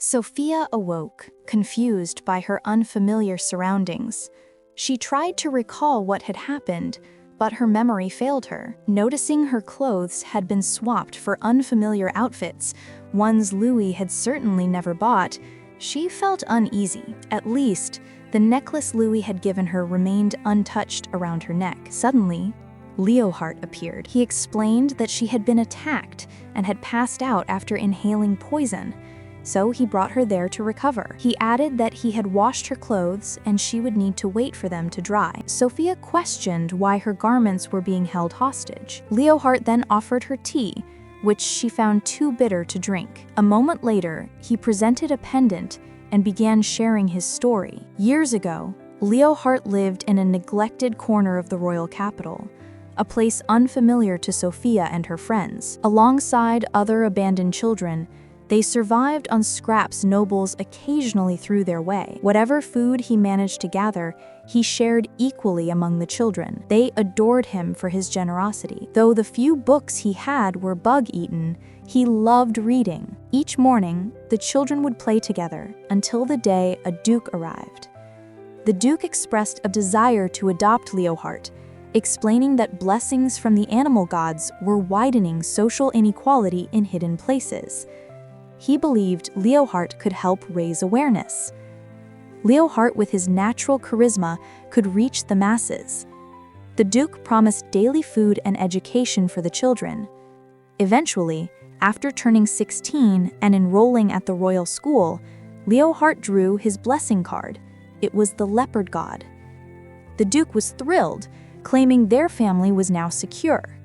Sophia awoke, confused by her unfamiliar surroundings. She tried to recall what had happened, but her memory failed her. Noticing her clothes had been swapped for unfamiliar outfits, ones Louis had certainly never bought, she felt uneasy. At least, the necklace Louis had given her remained untouched around her neck. Suddenly, Leohart appeared. He explained that she had been attacked and had passed out after inhaling poison, so he brought her there to recover. He added that he had washed her clothes and she would need to wait for them to dry. Sophia questioned why her garments were being held hostage. Leohart then offered her tea, which she found too bitter to drink. A moment later, he presented a pendant and began sharing his story. Years ago, Leohart lived in a neglected corner of the royal capital, a place unfamiliar to Sophia and her friends. Alongside other abandoned children, they survived on scraps nobles occasionally threw their way. Whatever food he managed to gather, he shared equally among the children. They adored him for his generosity. Though the few books he had were bug-eaten, he loved reading. Each morning, the children would play together until the day a duke arrived. The duke expressed a desire to adopt Leohart, explaining that blessings from the animal gods were widening social inequality in hidden places. He believed Leohart could help raise awareness. Leohart, with his natural charisma, could reach the masses. The Duke promised daily food and education for the children. Eventually, after turning 16 and enrolling at the royal school, Leohart drew his blessing card. It was the leopard god. The Duke was thrilled, claiming their family was now secure.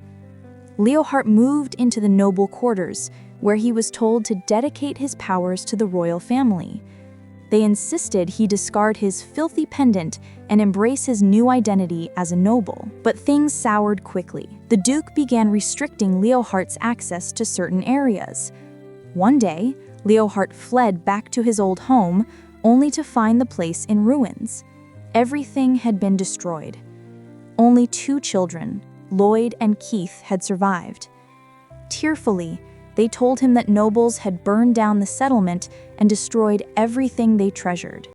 Leohart moved into the noble quarters, where he was told to dedicate his powers to the royal family. They insisted he discard his filthy pendant and embrace his new identity as a noble. But things soured quickly. The Duke began restricting Leohart's access to certain areas. One day, Leohart fled back to his old home, only to find the place in ruins. Everything had been destroyed. Only 2 children, Lloyd and Keith, had survived. Tearfully, they told him that nobles had burned down the settlement and destroyed everything they treasured.